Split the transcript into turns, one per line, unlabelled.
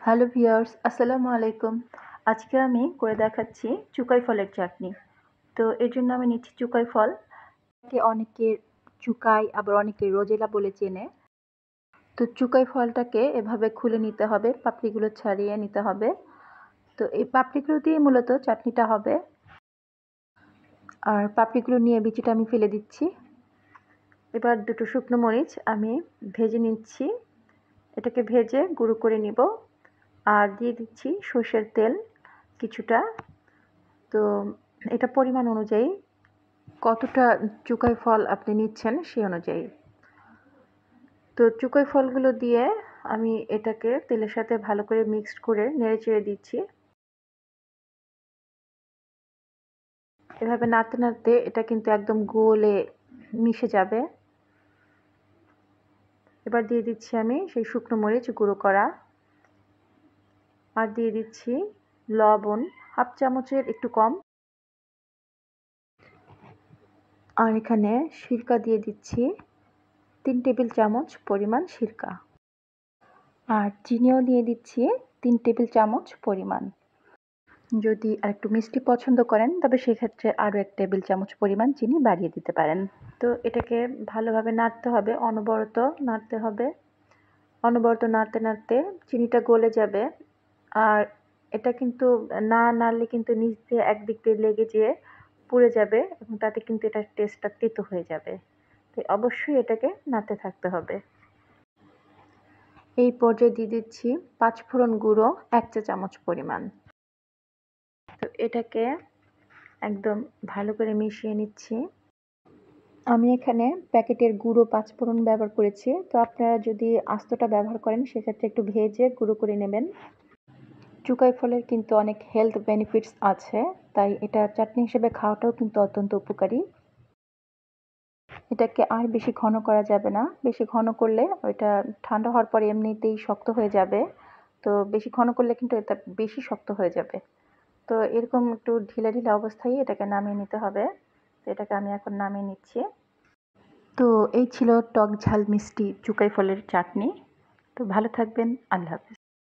Hello viewers, আসসালামু আলাইকুম। আজকে আমি করে দেখাচ্ছি চুকাই ফলের চাটনি। তো এর জন্য আমি নিচ্ছি চুকাই ফল। অনেকে চুকাই আবার অনেকে রোজেলা বলে চেনে। তো চুকাই ফলটাকে এভাবে খুলে নিতে হবে, পাপড়িগুলো ছাড়িয়ে নিতে হবে। তো এই পাপড়িগুলো দিয়ে মূলত চাটনিটা হবে। আর পাপড়িগুলো নিয়ে বিচিটা আমি ফেলে দিচ্ছি। এবার দুটো শুকনো মরিচ আমি ভেজে নিচ্ছি। এটাকে ভেজে গুঁড়ো করে নিব। আর দিয়ে দিচ্ছি সর্ষের তেল কিছুটা। তো এটা পরিমাণ অনুযায়ী কতটা চুকাই ফল আপনি নিচ্ছেন সেই অনুযায়ী। তো চুকাই ফলগুলো দিয়ে আমি এটাকে তেলের সাথে ভালো করে মিক্সড করে নেড়েচেড়ে দিচ্ছি। এভাবে নাড়তে নাড়তে এটা কিন্তু একদম গোলে মিশে যাবে। এবার দিয়ে দিচ্ছি আমি সেই শুকনো মরিচ গুঁড়ো করা। আর দিয়ে দিচ্ছি লবণ, হাফ চামচের একটু কম। আর এখানে সিরকা দিয়ে দিচ্ছি 3 টেবিল চামচ পরিমাণ সিরকা। আর চিনিও দিয়ে দিচ্ছি 3 টেবিল চামচ পরিমাণ। যদি আরেকটু মিষ্টি পছন্দ করেন তবে সেক্ষেত্রে আরও 1 টেবিল চামচ পরিমাণ চিনি বাড়িয়ে দিতে পারেন। তো এটাকে ভালোভাবে নাড়তে হবে, অনবরত নাড়তে হবে। অনবরত নাড়তে নাড়তে চিনিটা গলে যাবে। আর এটা কিন্তু না নাড়লে কিন্তু নিচ দিয়ে একদিক দিয়ে লেগে যেয়ে পুড়ে যাবে এবং তাতে কিন্তু এটার টেস্টটা তেতো হয়ে যাবে। তাই অবশ্যই এটাকে নাড়তে থাকতে হবে। এই পর্যায়ে দিয়ে দিচ্ছি 5 ফোড়ন গুঁড়ো 1 চা চামচ পরিমাণ। তো এটাকে একদম ভালো করে মিশিয়ে নিচ্ছি। আমি এখানে প্যাকেটের গুঁড়ো 5 ফোড়ন ব্যবহার করেছি। তো আপনারা যদি আস্তটা ব্যবহার করেন সেক্ষেত্রে একটু ভেজে গুঁড়ো করে নেবেন। চুকাই ফলের কিন্তু অনেক হেলথ বেনিফিটস আছে, তাই এটা চাটনি হিসেবে খাওয়াটাও কিন্তু অত্যন্ত উপকারী। এটাকে আর বেশি ঘন করা যাবে না। বেশি ঘন করলে ওইটা ঠান্ডা হওয়ার পরে এমনিতেই শক্ত হয়ে যাবে। তো বেশি ঘন করলে কিন্তু এটা বেশি শক্ত হয়ে যাবে। তো এরকম একটু ঢিলা ঢিলা অবস্থায় এটাকে নামিয়ে নিতে হবে। তো এটাকে আমি এখন নামিয়ে নিচ্ছি। তো এই ছিল টক ঝাল মিষ্টি চুকাই ফলের চাটনি। তো ভালো থাকবেন। আল্লাহ হাফেজ।